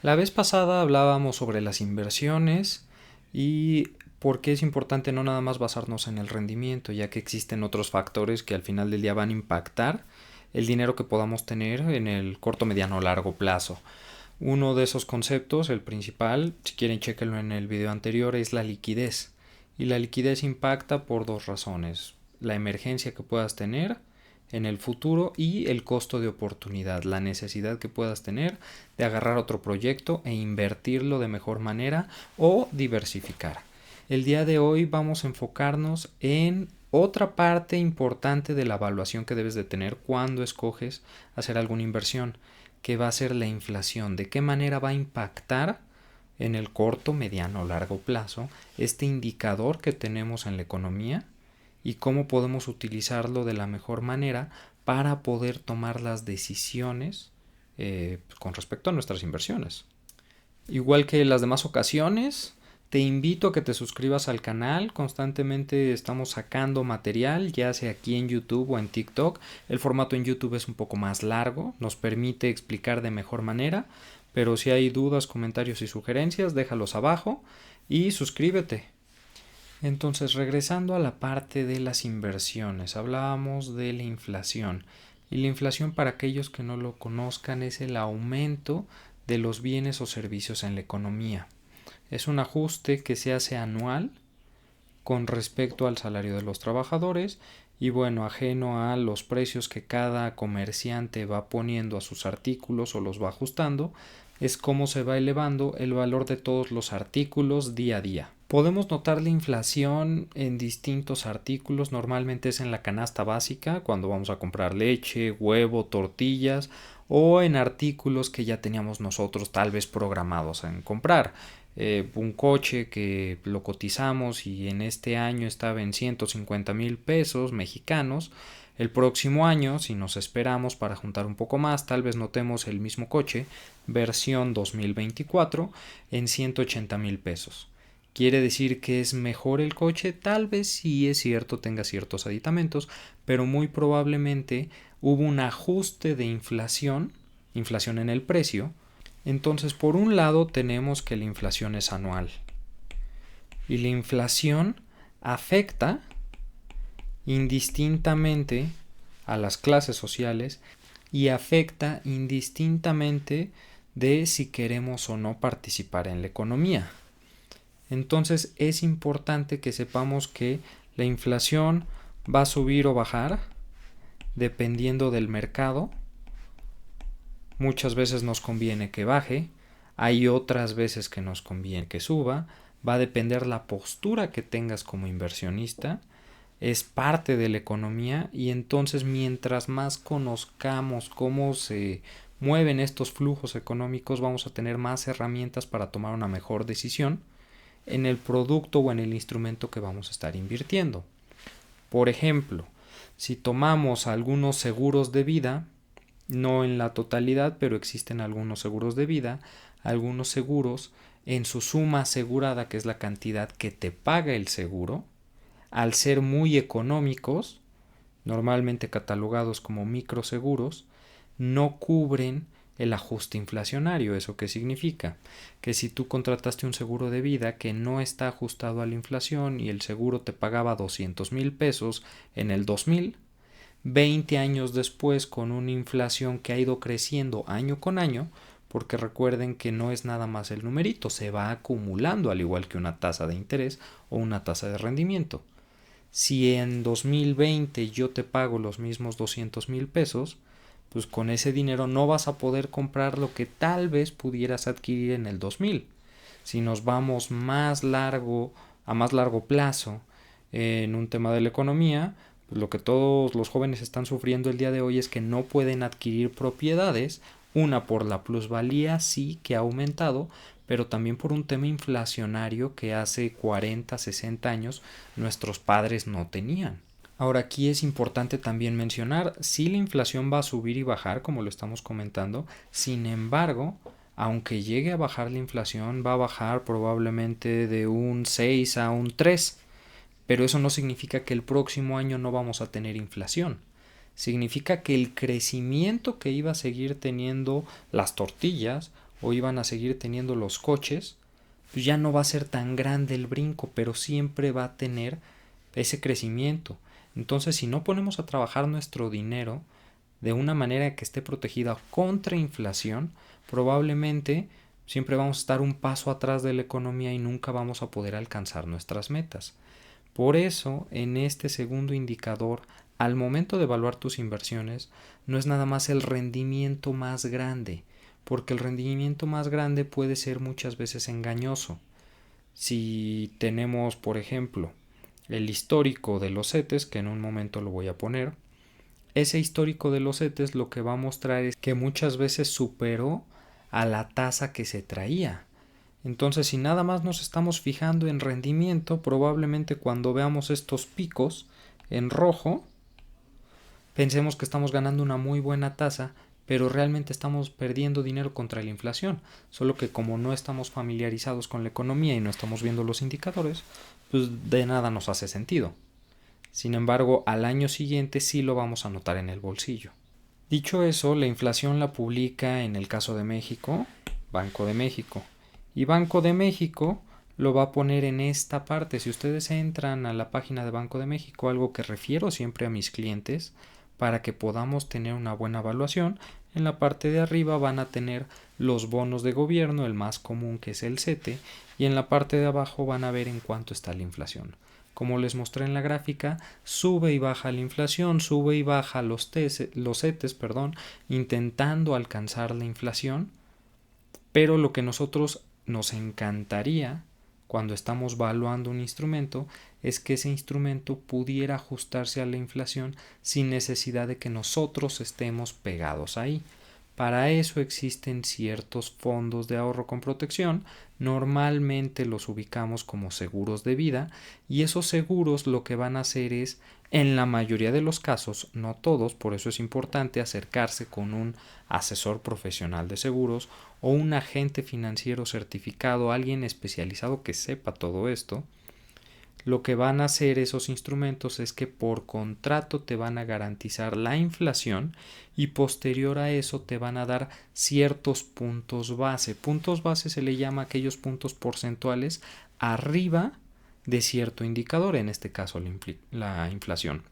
La vez pasada hablábamos sobre las inversiones y por qué es importante no nada más basarnos en el rendimiento, ya que existen otros factores que al final del día van a impactar el dinero que podamos tener en el corto, mediano o largo plazo. Uno de esos conceptos, el principal, si quieren chequenlo en el video anterior, es la liquidez. Y la liquidez impacta por dos razones: la emergencia que puedas tener en el futuro y el costo de oportunidad, la necesidad que puedas tener de agarrar otro proyecto e invertirlo de mejor manera o diversificar. El día de hoy vamos a enfocarnos en otra parte importante de la evaluación que debes de tener cuando escoges hacer alguna inversión, que va a ser la inflación. ¿De qué manera va a impactar en el corto, mediano o largo plazo este indicador que tenemos en la economía y cómo podemos utilizarlo de la mejor manera para poder tomar las decisiones con respecto a nuestras inversiones? Igual que las demás ocasiones, te invito a que te suscribas al canal. Constantemente estamos sacando material, ya sea aquí en YouTube o en TikTok. El formato en YouTube es un poco más largo, nos permite explicar de mejor manera, pero si hay dudas, comentarios y sugerencias, déjalos abajo y suscríbete. Entonces, regresando a la parte de las inversiones, hablábamos de la inflación. Y la inflación, para aquellos que no lo conozcan, es el aumento de los bienes o servicios en la economía. Es un ajuste que se hace anual con respecto al salario de los trabajadores y bueno, ajeno a los precios que cada comerciante va poniendo a sus artículos o los va ajustando, es cómo se va elevando el valor de todos los artículos día a día. Podemos notar la inflación en distintos artículos, normalmente es en la canasta básica, cuando vamos a comprar leche, huevo, tortillas, o en artículos que ya teníamos nosotros tal vez programados en comprar. Un coche que lo cotizamos y en este año estaba en 150,000 pesos mexicanos. El próximo año, si nos esperamos para juntar un poco más, tal vez notemos el mismo coche, versión 2024, en 180,000 pesos. ¿Quiere decir que es mejor el coche? Tal vez sí es cierto, tenga ciertos aditamentos, pero muy probablemente hubo un ajuste de inflación en el precio. Entonces, por un lado tenemos que la inflación es anual y la inflación afecta indistintamente a las clases sociales y afecta indistintamente de si queremos o no participar en la economía. Entonces es importante que sepamos que la inflación va a subir o bajar dependiendo del mercado. Muchas veces nos conviene que baje, hay otras veces que nos conviene que suba, va a depender la postura que tengas como inversionista, es parte de la economía y entonces mientras más conozcamos cómo se mueven estos flujos económicos vamos a tener más herramientas para tomar una mejor decisión en el producto o en el instrumento que vamos a estar invirtiendo. Por ejemplo, si tomamos algunos seguros de vida, no en la totalidad, pero existen algunos seguros de vida, algunos seguros en su suma asegurada, que es la cantidad que te paga el seguro, al ser muy económicos, normalmente catalogados como microseguros, no cubren el ajuste inflacionario. ¿Eso qué significa? Que si tú contrataste un seguro de vida que no está ajustado a la inflación y el seguro te pagaba 200,000 pesos en el 2000, 20 años después, con una inflación que ha ido creciendo año con año, porque recuerden que no es nada más el numerito, se va acumulando al igual que una tasa de interés o una tasa de rendimiento. Si en 2020 yo te pago los mismos 200,000 pesos, pues con ese dinero no vas a poder comprar lo que tal vez pudieras adquirir en el 2000. Si nos vamos a más largo plazo en un tema de la economía, pues lo que todos los jóvenes están sufriendo el día de hoy es que no pueden adquirir propiedades, una por la plusvalía sí que ha aumentado, pero también por un tema inflacionario que hace 40, 60 años nuestros padres no tenían. Ahora aquí es importante también mencionar, si la inflación va a subir y bajar, como lo estamos comentando, sin embargo, aunque llegue a bajar la inflación, va a bajar probablemente de un 6 a un 3, pero eso no significa que el próximo año no vamos a tener inflación. Significa que el crecimiento que iba a seguir teniendo las tortillas o iban a seguir teniendo los coches, pues ya no va a ser tan grande el brinco, pero siempre va a tener ese crecimiento. Entonces, si no ponemos a trabajar nuestro dinero de una manera que esté protegida contra inflación, probablemente siempre vamos a estar un paso atrás de la economía y nunca vamos a poder alcanzar nuestras metas. Por eso, en este segundo indicador, al momento de evaluar tus inversiones, no es nada más el rendimiento más grande, porque el rendimiento más grande puede ser muchas veces engañoso. Si tenemos, por ejemplo, el histórico de los CETES, que en un momento lo voy a poner, ese histórico de los CETES lo que va a mostrar es que muchas veces superó a la tasa que se traía. Entonces, si nada más nos estamos fijando en rendimiento, probablemente cuando veamos estos picos en rojo, pensemos que estamos ganando una muy buena tasa, pero realmente estamos perdiendo dinero contra la inflación. Solo que como no estamos familiarizados con la economía y no estamos viendo los indicadores, pues de nada nos hace sentido. Sin embargo, al año siguiente sí lo vamos a notar en el bolsillo. Dicho eso, la inflación la publica en el caso de México, Banco de México. Y Banco de México lo va a poner en esta parte. Si ustedes entran a la página de Banco de México, algo que refiero siempre a mis clientes, para que podamos tener una buena evaluación, en la parte de arriba van a tener los bonos de gobierno, el más común que es el CETE, y en la parte de abajo van a ver en cuánto está la inflación. Como les mostré en la gráfica, sube y baja la inflación, sube y baja los CETES, intentando alcanzar la inflación, pero lo que nosotros nos encantaría cuando estamos valuando un instrumento es que ese instrumento pudiera ajustarse a la inflación sin necesidad de que nosotros estemos pegados ahí. Para eso existen ciertos fondos de ahorro con protección, normalmente los ubicamos como seguros de vida, y esos seguros lo que van a hacer es, en la mayoría de los casos, no todos, por eso es importante acercarse con un asesor profesional de seguros o un agente financiero certificado, alguien especializado que sepa todo esto. Lo que van a hacer esos instrumentos es que por contrato te van a garantizar la inflación y posterior a eso te van a dar ciertos puntos base. Puntos base se le llama a aquellos puntos porcentuales arriba de cierto indicador, en este caso la inflación.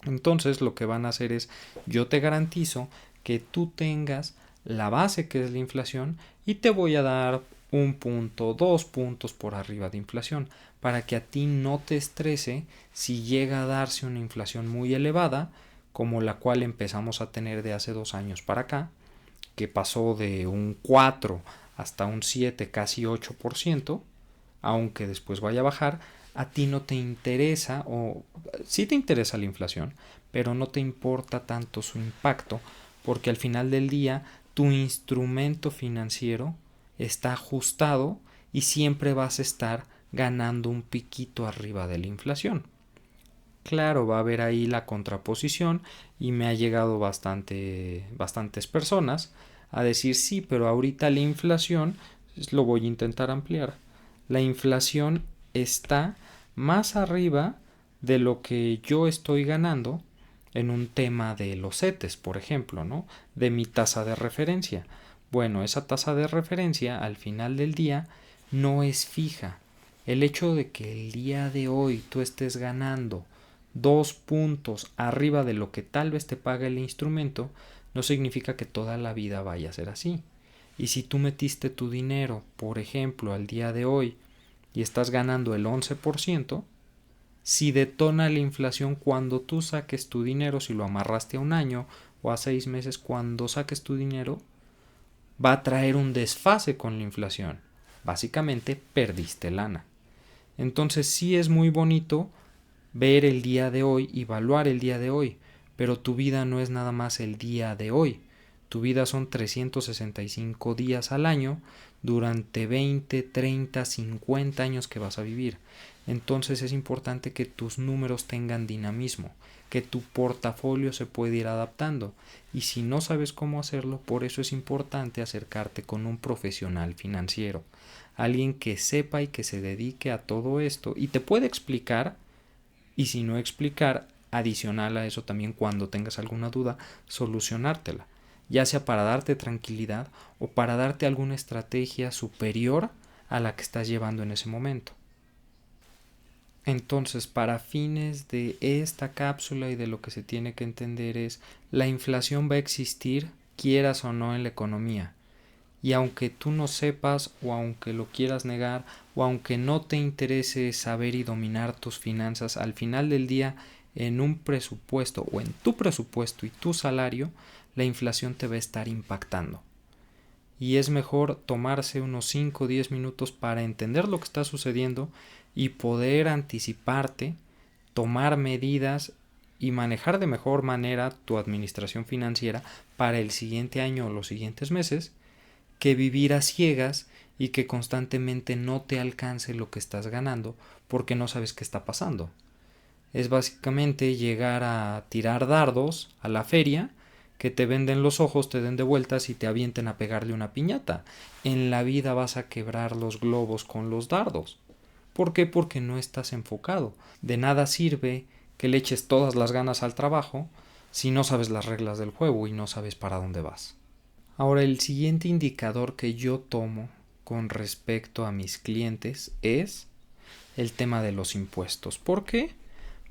Entonces lo que van a hacer es, yo te garantizo que tú tengas la base que es la inflación y te voy a dar 1 punto, 2 puntos por arriba de inflación para que a ti no te estrese si llega a darse una inflación muy elevada, como la cual empezamos a tener de hace 2 años para acá, que pasó de un 4 hasta un 7, casi 8%, aunque después vaya a bajar. A ti no te interesa, o sí te interesa la inflación, pero no te importa tanto su impacto, porque al final del día tu instrumento financiero está ajustado y siempre vas a estar ganando un piquito arriba de la inflación. Claro, va a haber ahí la contraposición y me ha llegado bastantes personas a decir sí, pero ahorita la inflación, lo voy a intentar ampliar, la inflación está más arriba de lo que yo estoy ganando en un tema de los CETES, por ejemplo, ¿no? De mi tasa de referencia. Bueno, esa tasa de referencia al final del día no es fija. El hecho de que el día de hoy tú estés ganando 2 puntos arriba de lo que tal vez te paga el instrumento no significa que toda la vida vaya a ser así. Y si tú metiste tu dinero, por ejemplo, al día de hoy y estás ganando el 11%, si detona la inflación cuando tú saques tu dinero, si lo amarraste a un año o a 6 meses, cuando saques tu dinero, va a traer un desfase con la inflación. Básicamente perdiste lana. Entonces sí es muy bonito ver el día de hoy, evaluar el día de hoy, pero tu vida no es nada más el día de hoy. Tu vida son 365 días al año durante 20, 30, 50 años que vas a vivir. Entonces es importante que tus números tengan dinamismo, que tu portafolio se pueda ir adaptando. Y si no sabes cómo hacerlo, por eso es importante acercarte con un profesional financiero, alguien que sepa y que se dedique a todo esto y te puede explicar, y si no explicar, adicional a eso también cuando tengas alguna duda, solucionártela. ya sea para darte tranquilidad o para darte alguna estrategia superior a la que estás llevando en ese momento. Entonces, para fines de esta cápsula y de lo que se tiene que entender es, la inflación va a existir, quieras o no, en la economía. Y aunque tú no sepas, o aunque lo quieras negar, o aunque no te interese saber y dominar tus finanzas, al final del día, en un presupuesto o en tu presupuesto y tu salario, la inflación te va a estar impactando. Y es mejor tomarse unos 5 o 10 minutos para entender lo que está sucediendo y poder anticiparte, tomar medidas y manejar de mejor manera tu administración financiera para el siguiente año o los siguientes meses, que vivir a ciegas y que constantemente no te alcance lo que estás ganando porque no sabes qué está pasando. Es básicamente llegar a tirar dardos a la feria, que te venden los ojos, te den de vueltas y te avienten a pegarle una piñata. En la vida vas a quebrar los globos con los dardos. ¿Por qué? Porque no estás enfocado. De nada sirve que le eches todas las ganas al trabajo si no sabes las reglas del juego y no sabes para dónde vas. Ahora, el siguiente indicador que yo tomo con respecto a mis clientes es el tema de los impuestos. ¿Por qué?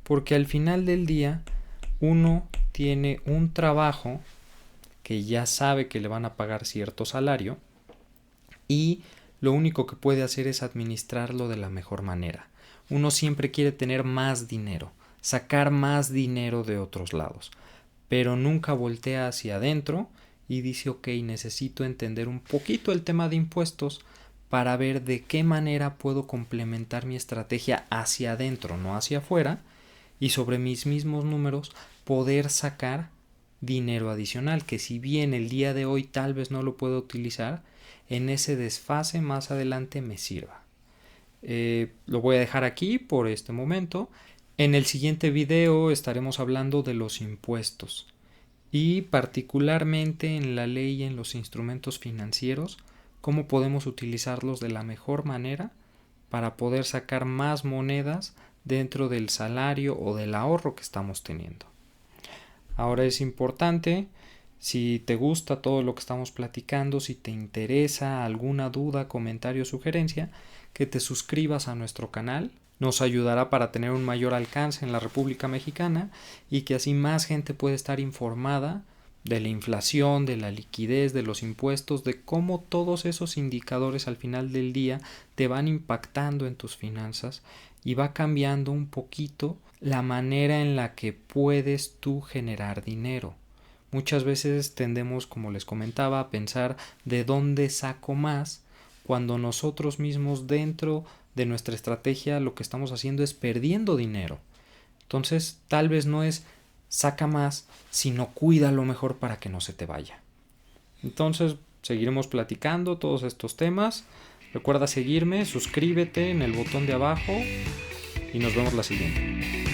Porque al final del día uno tiene un trabajo que ya sabe que le van a pagar cierto salario y lo único que puede hacer es administrarlo de la mejor manera. Uno siempre quiere tener más dinero, sacar más dinero de otros lados, pero nunca voltea hacia adentro y dice, ok, necesito entender un poquito el tema de impuestos para ver de qué manera puedo complementar mi estrategia hacia adentro, no hacia afuera, y sobre mis mismos números poder sacar dinero adicional, que si bien el día de hoy tal vez no lo puedo utilizar, en ese desfase más adelante me sirva. Lo voy a dejar aquí por este momento. En el siguiente video estaremos hablando de los impuestos y particularmente en la ley y en los instrumentos financieros, cómo podemos utilizarlos de la mejor manera para poder sacar más monedas dentro del salario o del ahorro que estamos teniendo. Ahora es importante, si te gusta todo lo que estamos platicando, si te interesa alguna duda, comentario o sugerencia, que te suscribas a nuestro canal. Nos ayudará para tener un mayor alcance en la República Mexicana y que así más gente pueda estar informada de la inflación, de la liquidez, de los impuestos, de cómo todos esos indicadores al final del día te van impactando en tus finanzas y va cambiando un poquito la manera en la que puedes tú generar dinero. Muchas veces tendemos, como les comentaba, a pensar de dónde saco más, cuando nosotros mismos dentro de nuestra estrategia lo que estamos haciendo es perdiendo dinero. Entonces, tal vez no es saca más, sino cuídalo mejor para que no se te vaya. Entonces, seguiremos platicando todos estos temas. Recuerda seguirme, suscríbete en el botón de abajo y nos vemos la siguiente.